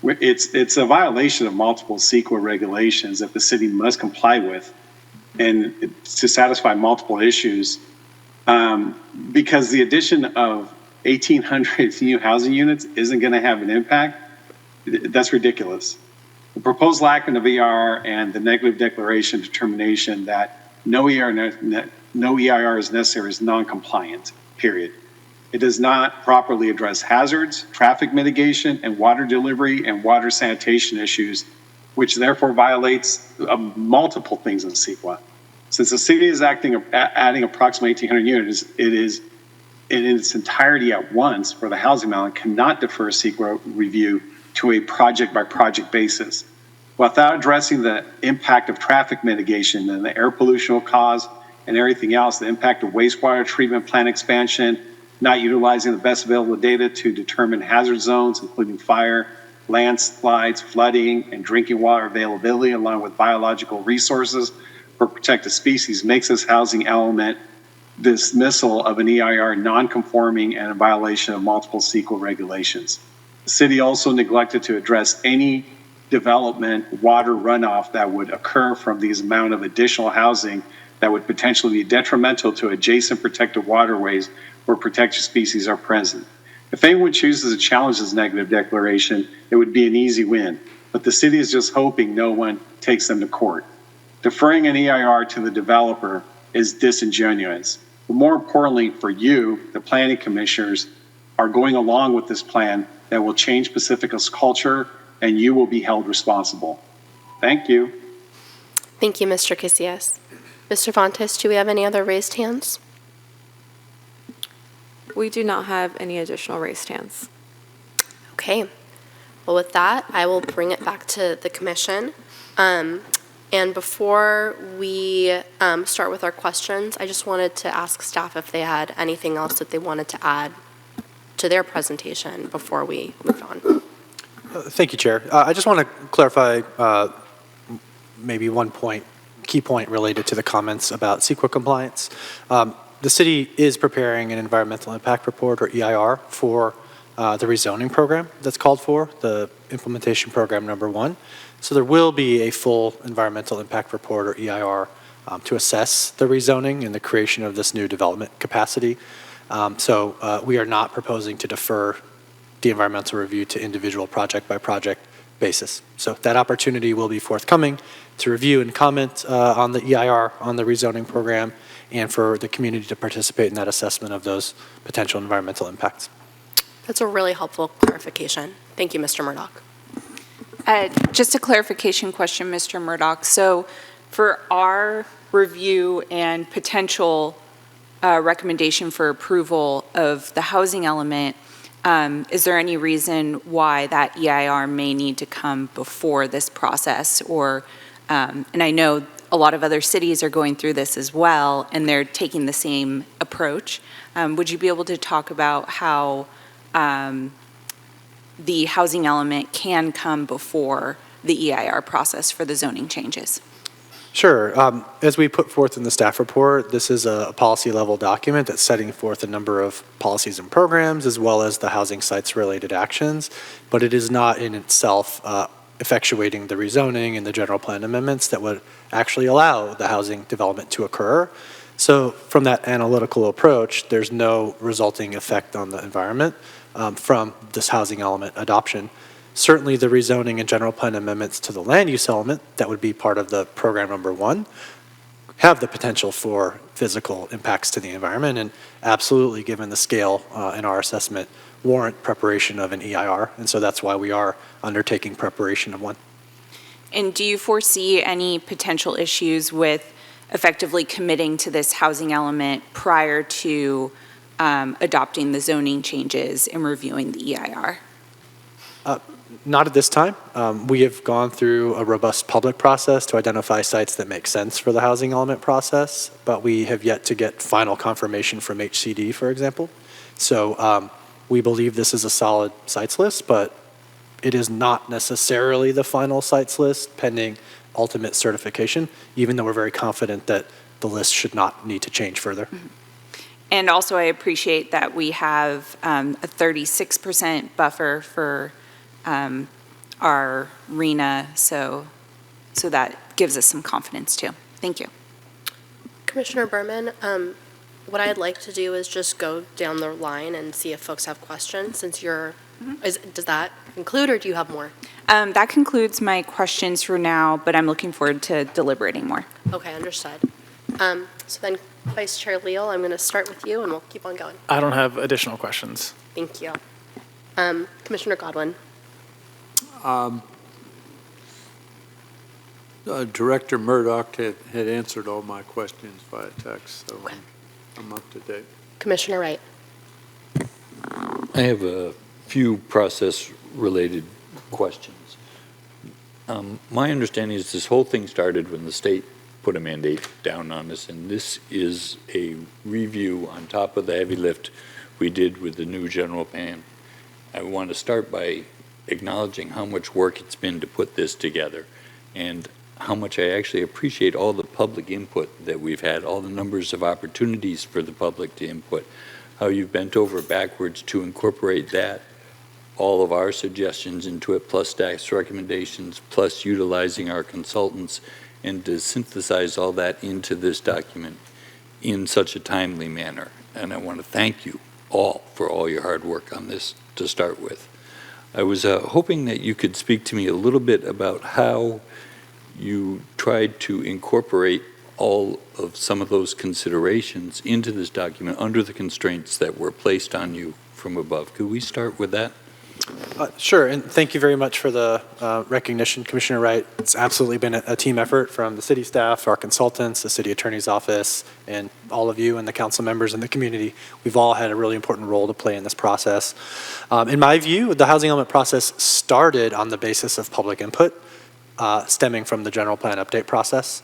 It's a violation of multiple CEQA regulations that the city must comply with and to satisfy multiple issues, because the addition of 1,800 new housing units isn't going to have an impact. That's ridiculous. The proposed lack of EIR and the negative declaration determination that no EIR is necessary is non-compliant, period. It does not properly address hazards, traffic mitigation, and water delivery and water sanitation issues, which therefore violates multiple things in CEQA. Since the city is adding approximately 1,800 units, it is in its entirety at once for the housing amount cannot defer CEQA review to a project-by-project basis. Without addressing the impact of traffic mitigation and the air pollution will cause and everything else, the impact of wastewater treatment plant expansion, not utilizing the best available data to determine hazard zones, including fire, landslides, flooding, and drinking water availability, along with biological resources for protected species, makes this housing element dismissal of an EIR non-conforming and a violation of multiple CEQA regulations. The city also neglected to address any development water runoff that would occur from these amount of additional housing that would potentially be detrimental to adjacent protected waterways where protected species are present. If anyone chooses to challenge this negative declaration, it would be an easy win, but the city is just hoping no one takes them to court. Deferring an EIR to the developer is disingenuous. But more importantly for you, the planning commissioners, are going along with this plan that will change Pacifica's culture, and you will be held responsible. Thank you. Thank you, Mr. Casillas. Mr. Fontes, do we have any other raised hands? We do not have any additional raised hands. Okay. Well, with that, I will bring it back to the commission. And before we start with our questions, I just wanted to ask staff if they had anything else that they wanted to add to their presentation before we move on. Thank you, Chair. I just want to clarify maybe one key point related to the comments about CEQA compliance. The city is preparing an environmental impact report, or EIR, for the rezoning program that's called for, the implementation program number 1. So there will be a full environmental impact report, or EIR, to assess the rezoning and the creation of this new development capacity. So we are not proposing to defer the environmental review to individual project-by-project basis. So that opportunity will be forthcoming to review and comment on the EIR, on the rezoning program, and for the community to participate in that assessment of those potential environmental impacts. That's a really helpful clarification. Thank you, Mr. Murdoch. Just a clarification question, Mr. Murdoch. So for our review and potential recommendation for approval of the housing element, is there any reason why that EIR may need to come before this process? Or, and I know a lot of other cities are going through this as well, and they're taking the same approach. Would you be able to talk about how the housing element can come before the EIR process for the zoning changes? Sure. As we put forth in the staff report, this is a policy-level document that's setting forth a number of policies and programs, as well as the housing sites-related actions, but it is not in itself effectuating the rezoning and the general plan amendments that would actually allow the housing development to occur. So from that analytical approach, there's no resulting effect on the environment from this housing element adoption. Certainly the rezoning and general plan amendments to the land use element that would be part of the program number 1 have the potential for physical impacts to the environment, and absolutely, given the scale in our assessment, warrant preparation of an EIR, and so that's why we are undertaking preparation of one. And do you foresee any potential issues with effectively committing to this housing element prior to adopting the zoning changes and reviewing the EIR? Not at this time. We have gone through a robust public process to identify sites that make sense for the housing element process, but we have yet to get final confirmation from HCD, for example. So we believe this is a solid sites list, but it is not necessarily the final sites list pending ultimate certification, even though we're very confident that the list should not need to change further. Mm-hmm. And also, I appreciate that we have a 36% buffer for our RENA, so that gives us some confidence too. Thank you. Commissioner Berman, what I'd like to do is just go down the line and see if folks have questions, since you're, does that include, or do you have more? That concludes my questions for now, but I'm looking forward to deliberating more. Okay, understood. So then, Vice Chair Leal, I'm going to start with you, and we'll keep on going. I don't have additional questions. Thank you. Commissioner Godwin. Director Murdoch had answered all my questions via text, so Okay. I'm up to date. Commissioner Wright. I have a few process-related questions. My understanding is this whole thing started when the state put a mandate down on us, and this is a review on top of the heavy lift we did with the new general plan. I want to start by acknowledging how much work it's been to put this together, and how much I actually appreciate all the public input that we've had, all the numbers of opportunities for the public to input, how you've bent over backwards to incorporate that, all of our suggestions into it, plus staff's recommendations, plus utilizing our consultants, and to synthesize all that into this document in such a timely manner. And I want to thank you all for all your hard work on this to start with. I was hoping that you could speak to me a little bit about how you tried to incorporate all of some of those considerations into this document under the constraints that were placed on you from above. Could we start with that? Sure, and thank you very much for the recognition, Commissioner Wright. It's absolutely been a team effort from the city staff, our consultants, the city attorney's office, and all of you and the council members in the community. We've all had a really important role to play in this process. In my view, the housing element process started on the basis of public input, stemming from the general plan update process.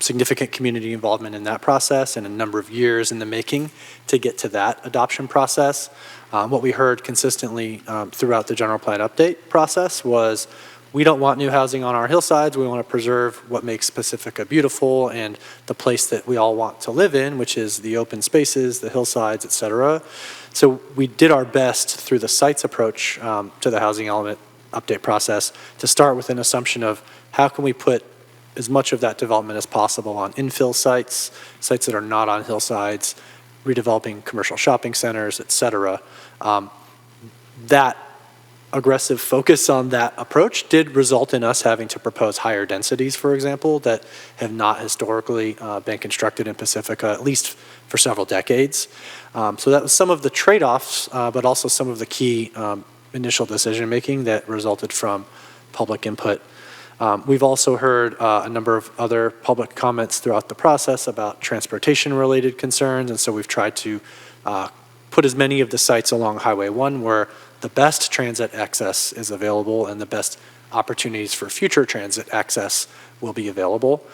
Significant community involvement in that process and a number of years in the making to get to that adoption process. What we heard consistently throughout the general plan update process was, we don't want new housing on our hillsides. We want to preserve what makes Pacifica beautiful and the place that we all want to live in, which is the open spaces, the hillsides, et cetera. So we did our best through the sites approach to the housing element update process to start with an assumption of how can we put as much of that development as possible on infill sites, sites that are not on hillsides, redeveloping commercial shopping centers, et cetera. That aggressive focus on that approach did result in us having to propose higher densities, for example, that have not historically been constructed in Pacifica, at least for several decades. So that was some of the trade-offs, but also some of the key initial decision-making that resulted from public input. We've also heard a number of other public comments throughout the process about transportation-related concerns, and so we've tried to put as many of the sites along Highway 1 where the best transit access is available and the best opportunities for future transit access will be available.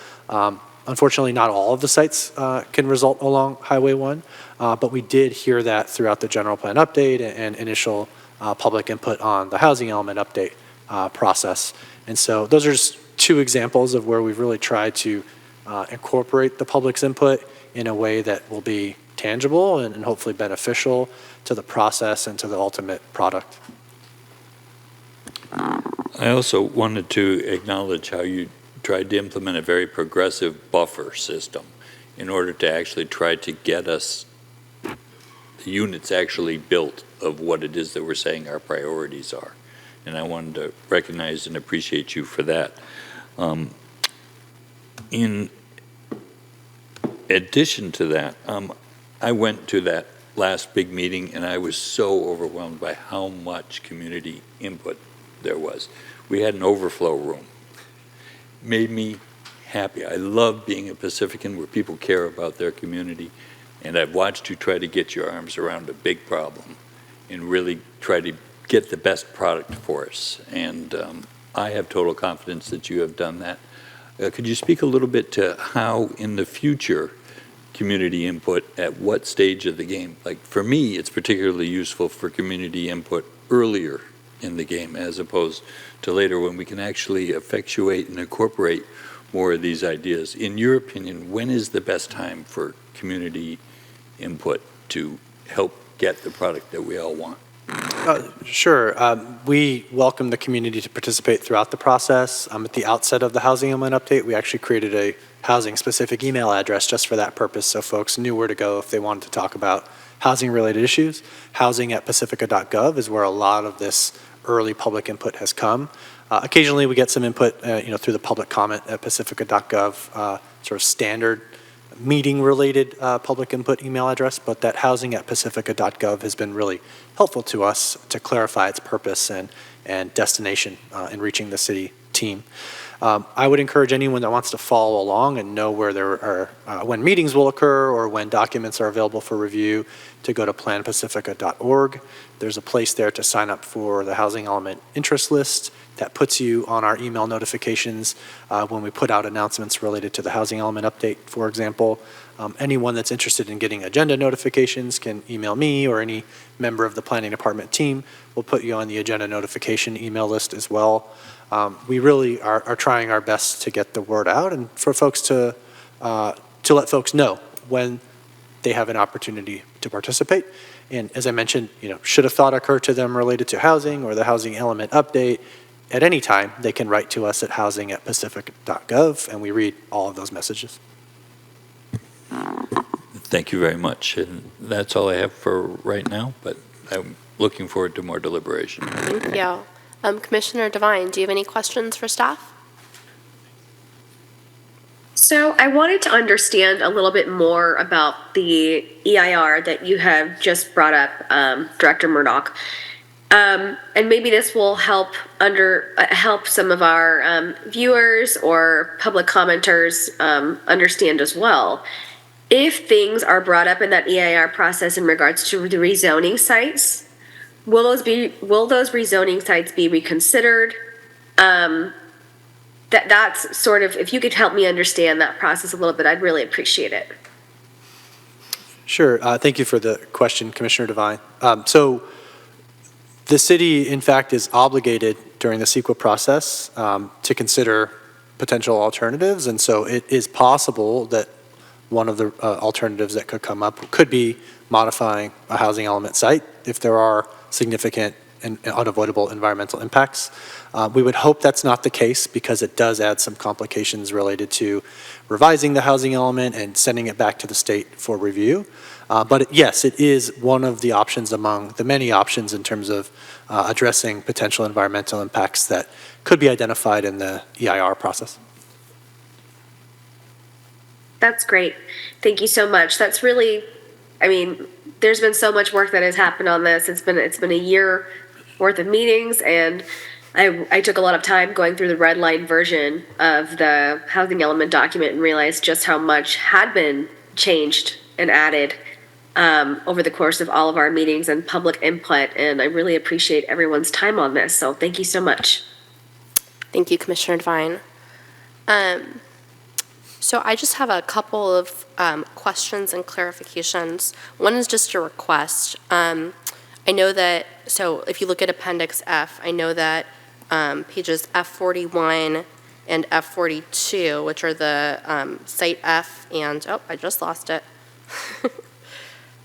Unfortunately, not all of the sites can result along Highway 1, but we did hear that throughout the general plan update and initial public input on the housing element update process. And so those are just two examples of where we've really tried to incorporate the public's input in a way that will be tangible and hopefully beneficial to the process and to the ultimate product. I also wanted to acknowledge how you tried to implement a very progressive buffer system in order to actually try to get us the units actually built of what it is that we're saying our priorities are. And I wanted to recognize and appreciate you for that. In addition to that, I went to that last big meeting and I was so overwhelmed by how much community input there was. We had an overflow room. Made me happy. I love being a Pacifican where people care about their community, and I've watched you try to get your arms around a big problem and really try to get the best product for us. And I have total confidence that you have done that. Could you speak a little bit to how in the future community input at what stage of the game? Like for me, it's particularly useful for community input earlier in the game as opposed to later when we can actually effectuate and incorporate more of these ideas. In your opinion, when is the best time for community input to help get the product that we all want? Sure. We welcome the community to participate throughout the process. At the outset of the housing element update, we actually created a housing-specific email address just for that purpose, so folks knew where to go if they wanted to talk about housing-related issues. Housing@pacifica.gov is where a lot of this early public input has come. Occasionally, we get some input, through the public comment at pacifica.gov, sort of standard meeting-related public input email address, but that housing@pacifica.gov has been really helpful to us to clarify its purpose and destination in reaching the city team. I would encourage anyone that wants to follow along and know where there are, when meetings will occur or when documents are available for review, to go to planpacifica.org. There's a place there to sign up for the housing element interest list that puts you on our email notifications when we put out announcements related to the housing element update, for example. Anyone that's interested in getting agenda notifications can email me or any member of the planning department team. We'll put you on the agenda notification email list as well. We really are trying our best to get the word out and for folks to let folks know when they have an opportunity to participate. And as I mentioned, should a thought occur to them related to housing or the housing element update, at any time, they can write to us at housing@pacific.gov, and we read all of those messages. Thank you very much. And that's all I have for right now, but I'm looking forward to more deliberation. Thank you. Commissioner Devine, do you have any questions for staff? So I wanted to understand a little bit more about the EIR that you have just brought up, Director Murdoch. And maybe this will help help some of our viewers or public commenters understand as well. If things are brought up in that EIR process in regards to the rezoning sites, will those rezoning sites be reconsidered? That's sort of, if you could help me understand that process a little bit, I'd really appreciate it. Sure. Thank you for the question, Commissioner Devine. So the city, in fact, is obligated during the CEQA process to consider potential alternatives. And so it is possible that one of the alternatives that could come up could be modifying a housing element site if there are significant and unavoidable environmental impacts. We would hope that's not the case because it does add some complications related to revising the housing element and sending it back to the state for review. But yes, it is one of the options among the many options in terms of addressing potential environmental impacts that could be identified in the EIR process. That's great. Thank you so much. That's really, I mean, there's been so much work that has happened on this. It's been a year worth of meetings, and I took a lot of time going through the red line version of the housing element document and realized just how much had been changed and added over the course of all of our meetings and public input. And I really appreciate everyone's time on this. So thank you so much. Thank you, Commissioner Devine. So I just have a couple of questions and clarifications. One is just a request. I know that, so if you look at Appendix F, I know that pages F41 and F42, which are the Site F and, oh, I just lost it.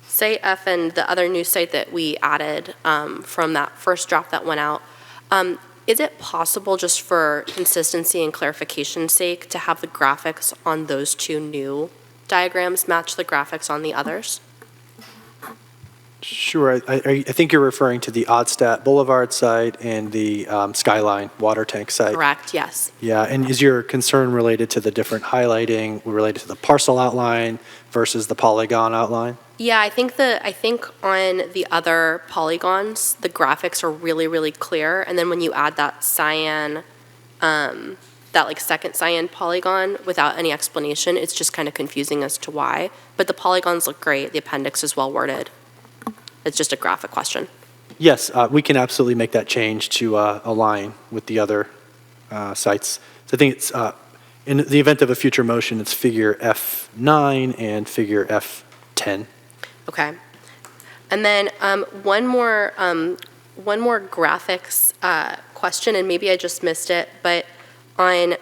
Site F and the other new site that we added from that first draft that went out. Is it possible, just for consistency and clarification's sake, to have the graphics on those two new diagrams match the graphics on the others? Sure. I think you're referring to the Oddstadt Boulevard site and the Skyline water tank site. Correct, yes. Yeah, and is your concern related to the different highlighting, related to the parcel outline versus the polygon outline? Yeah, I think on the other polygons, the graphics are really, really clear. And then when you add that cyan, that like second cyan polygon without any explanation, it's just kind of confusing as to why. But the polygons look great. The appendix is well worded. It's just a graphic question. Yes, we can absolutely make that change to align with the other sites. So I think it's, in the event of a future motion, it's figure F9 and figure F10. Okay. And then one more graphics question, and maybe I just missed it, but on,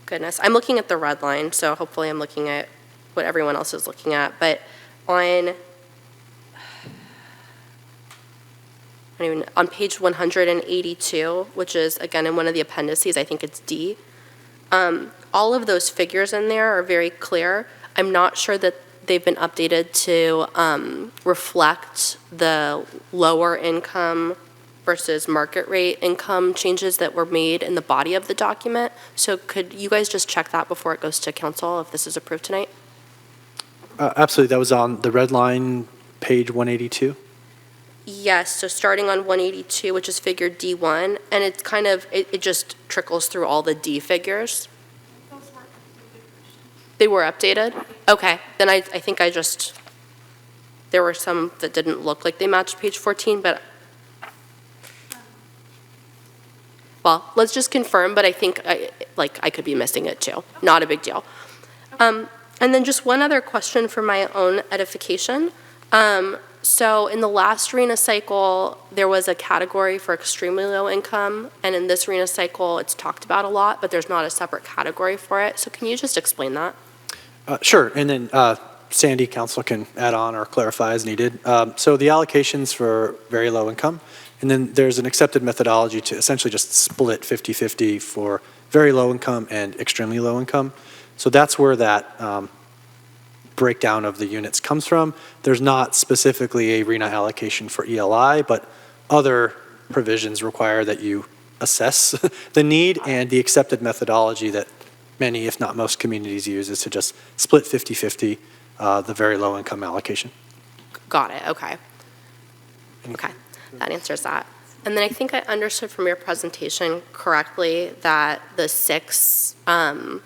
goodness, I'm looking at the red line, so hopefully I'm looking at what everyone else is looking at, but on page 182, which is, again, in one of the appendices, I think it's D, all of those figures in there are very clear. I'm not sure that they've been updated to reflect the lower income versus market rate income changes that were made in the body of the document. So could you guys just check that before it goes to council if this is approved tonight? Absolutely. That was on the red line, page 182. Yes, so starting on 182, which is figure D1, and it's kind of, it just trickles through all the D figures. They were updated? Okay, then I think I just, there were some that didn't look like they matched page 14, but, well, let's just confirm, but I think I could be missing it too. Not a big deal. And then just one other question for my own edification. So in the last RENA cycle, there was a category for extremely low income, and in this RENA cycle, it's talked about a lot, but there's not a separate category for it. So can you just explain that? Sure, and then Sandy, council can add on or clarify as needed. So the allocations for very low income, and then there's an accepted methodology to essentially just split 50-50 for very low income and extremely low income. So that's where that breakdown of the units comes from. There's not specifically a RENA allocation for ELI, but other provisions require that you assess the need, and the accepted methodology that many, if not most, communities use is to just split 50-50 the very low income allocation. Got it, okay. Okay, that answers that. And then I think I understood from your presentation correctly that the six ODS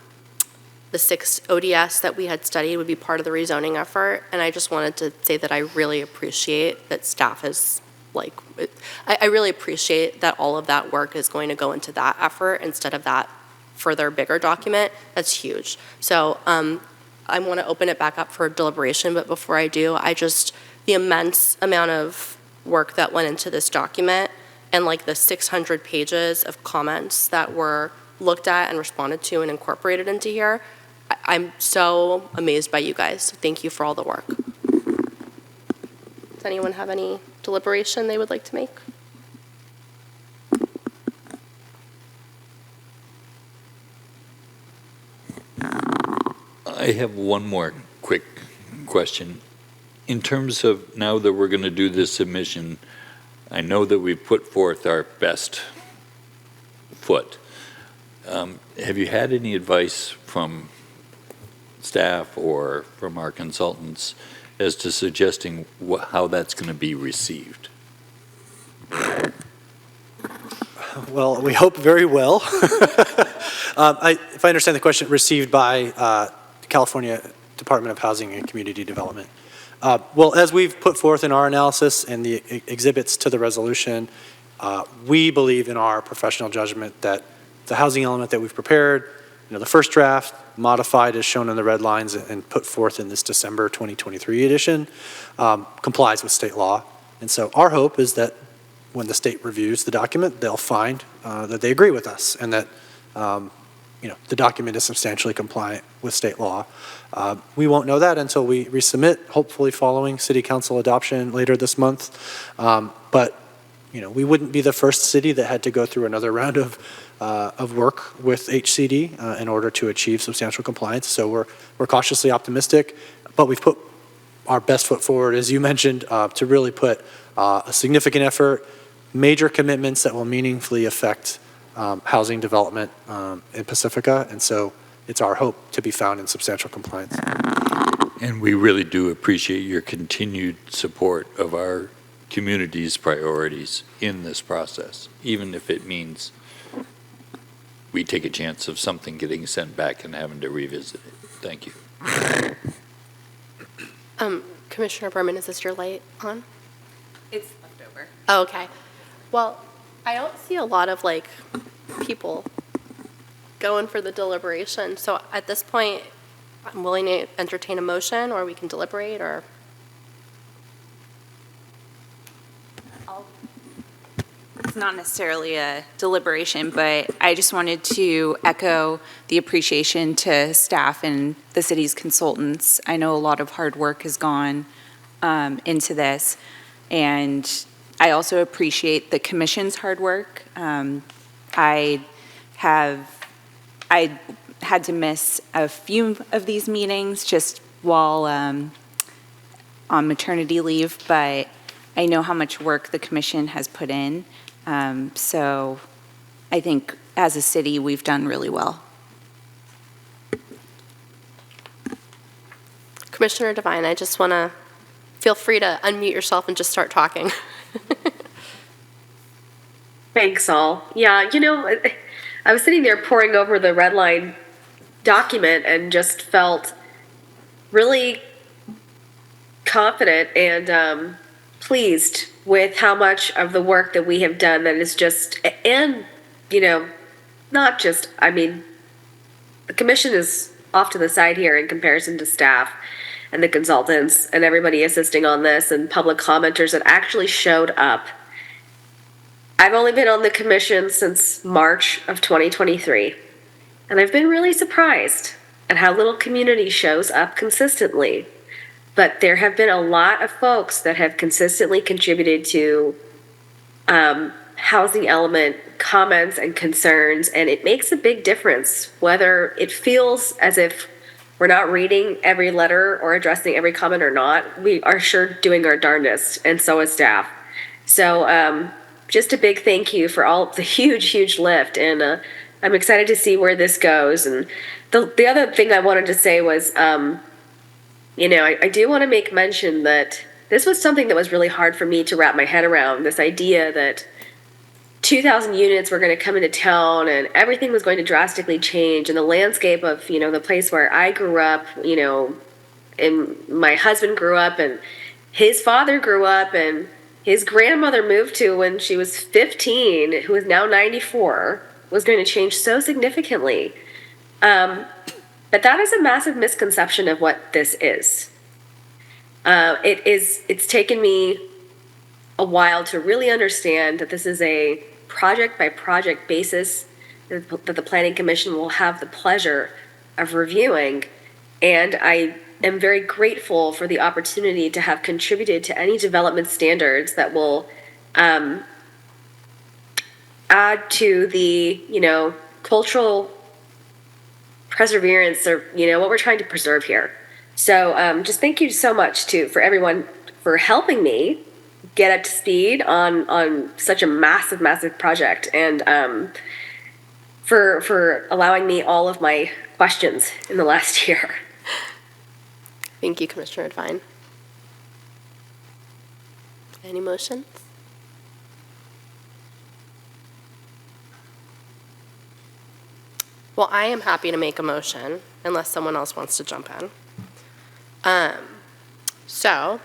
that we had studied would be part of the rezoning effort. And I just wanted to say that I really appreciate that staff is I really appreciate that all of that work is going to go into that effort instead of that further bigger document. That's huge. So I want to open it back up for deliberation, but before I do, the immense amount of work that went into this document and like the 600 pages of comments that were looked at and responded to and incorporated into here, I'm so amazed by you guys. Thank you for all the work. Does anyone have any deliberation they would like to make? I have one more quick question. In terms of now that we're going to do this submission, I know that we've put forth our best foot. Have you had any advice from staff or from our consultants as to suggesting how that's going to be received? Well, we hope very well. If I understand the question, received by California Department of Housing and Community Development. Well, as we've put forth in our analysis and the exhibits to the resolution, we believe in our professional judgment that the housing element that we've prepared, the first draft, modified as shown in the red lines and put forth in this December 2023 edition, complies with state law. And so our hope is that when the state reviews the document, they'll find that they agree with us and that the document is substantially compliant with state law. We won't know that until we resubmit, hopefully following City Council adoption later this month. But we wouldn't be the first city that had to go through another round of work with HCD in order to achieve substantial compliance. So we're cautiously optimistic, but we've put our best foot forward, as you mentioned, to really put a significant effort, major commitments that will meaningfully affect housing development in Pacifica. And so it's our hope to be found in substantial compliance. And we really do appreciate your continued support of our community's priorities in this process, even if it means we take a chance of something getting sent back and having to revisit it. Thank you. Commissioner Berman, is this your light on? It's left over. Oh, okay. Well, I don't see a lot of people going for the deliberation. So at this point, I'm willing to entertain a motion, or we can deliberate, or. It's not necessarily a deliberation, but I just wanted to echo the appreciation to staff and the city's consultants. I know a lot of hard work has gone into this, and I also appreciate the commission's hard work. I had to miss a few of these meetings just while on maternity leave, but I know how much work the commission has put in. So I think as a city, we've done really well. Commissioner Devine, I just want to feel free to unmute yourself and just start talking. Thanks, all. Yeah, I was sitting there poring over the red line document and just felt really confident and pleased with how much of the work that we have done that is just, and, not just, the commission is off to the side here in comparison to staff and the consultants and everybody assisting on this and public commenters that actually showed up. I've only been on the commission since March of 2023, and I've been really surprised at how little community shows up consistently. But there have been a lot of folks that have consistently contributed to housing element comments and concerns, and it makes a big difference whether it feels as if we're not reading every letter or addressing every comment or not, we are sure doing our darndest, and so is staff. So just a big thank you for all the huge lift, and I'm excited to see where this goes. And the other thing I wanted to say was, I do want to make mention that this was something that was really hard for me to wrap my head around, this idea that 2,000 units were going to come into town and everything was going to drastically change, and the landscape of, the place where I grew up, and my husband grew up, and his father grew up, and his grandmother moved to when she was 15, who is now 94, was going to change so significantly. But that is a massive misconception of what this is. It's taken me a while to really understand that this is a project by project basis that the Planning Commission will have the pleasure of reviewing. And I am very grateful for the opportunity to have contributed to any development standards that will add to the, cultural perseverance, or, what we're trying to preserve here. So just thank you so much for everyone for helping me get up to speed on such a massive project, and for allowing me all of my questions in the last year. Thank you, Commissioner Devine. Any motions? Well, I am happy to make a motion unless someone else wants to jump in. So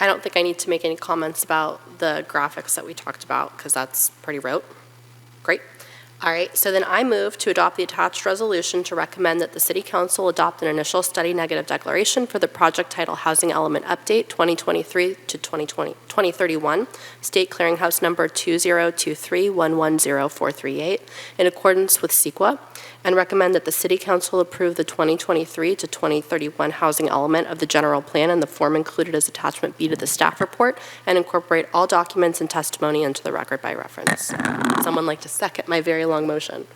I don't think I need to make any comments about the graphics that we talked about because that's pretty rote. Great. All right, so then I move to adopt the attached resolution to recommend that the City Council adopt an initial study negative declaration for the project title Housing Element Update 2023 to 2031, State Clearinghouse number 2023110438, in accordance with CEQA, and recommend that the City Council approve the 2023 to 2031 housing element of the general plan in the form included as attachment B to the staff report, and incorporate all documents and testimony into the record by reference. Would someone like to second my very long motion?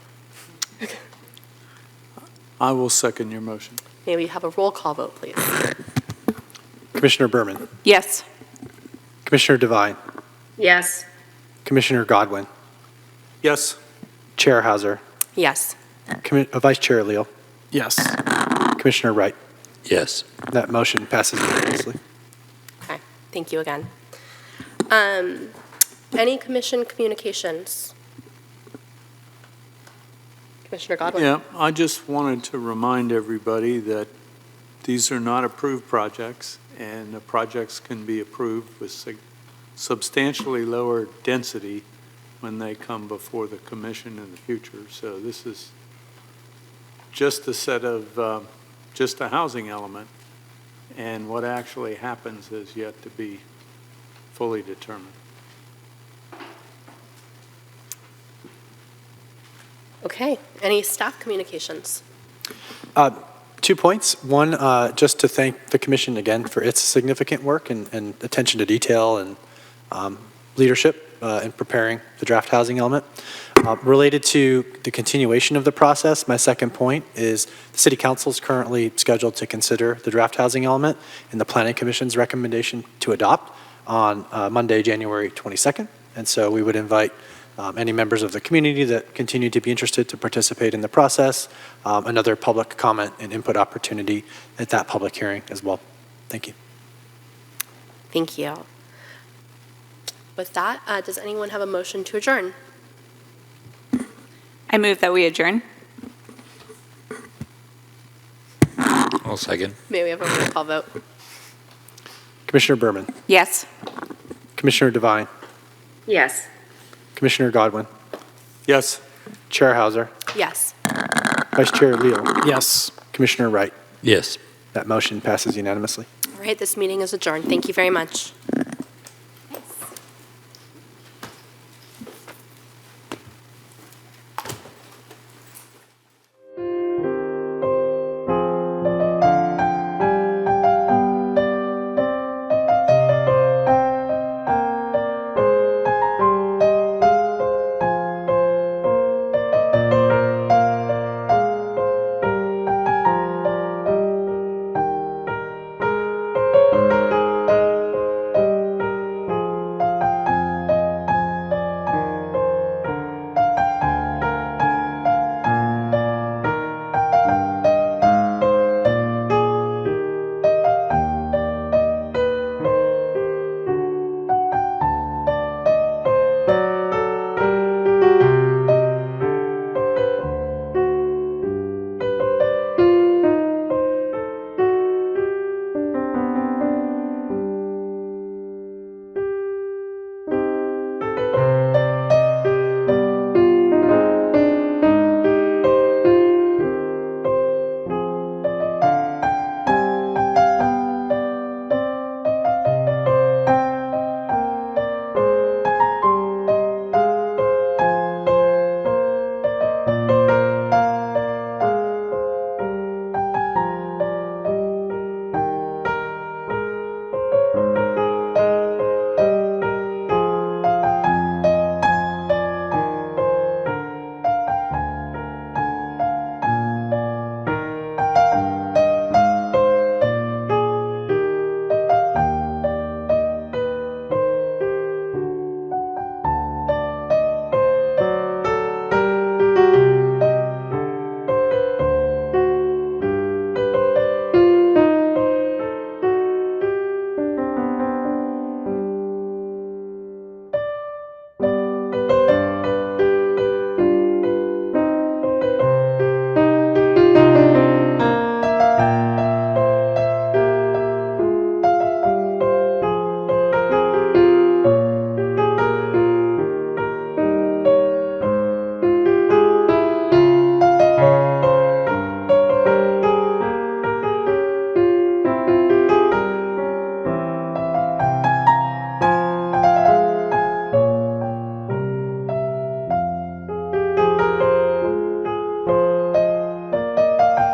I will second your motion. May we have a roll call vote, please? Commissioner Berman, Yes. Commissioner Devine, Yes. Commissioner Godwin, Yes. Chair Hauser, Yes. Vice Chair Leal, Yes. Commissioner Wright. Yes. That motion passes unanimously. Okay, thank you again. Any commission communications? Commissioner Godwin? Yeah, I just wanted to remind everybody that these are not approved projects, and the projects can be approved with substantially lower density when they come before the commission in the future. So this is just a set of, just a housing element, and what actually happens is yet to be fully determined. Okay, any staff communications? 2 points. One, just to thank the commission again for its significant work and attention to detail and leadership in preparing the draft housing element. Related to the continuation of the process, my second point is the City Council is currently scheduled to consider the draft housing element and the Planning Commission's recommendation to adopt on Monday, January 22nd. And so we would invite any members of the community that continue to be interested to participate in the process, another public comment and input opportunity at that public hearing as well. Thank you. Thank you. With that, does anyone have a motion to adjourn? I move that we adjourn. I'll second. May we have a roll call vote? Commissioner Berman, Yes. Commissioner Devine, Yes. Commissioner Godwin, Yes. Chair Hauser, Yes. Vice Chair Leal, Yes. Commissioner Wright. Yes. That motion passes unanimously. All right, this meeting is adjourned. Thank you very much.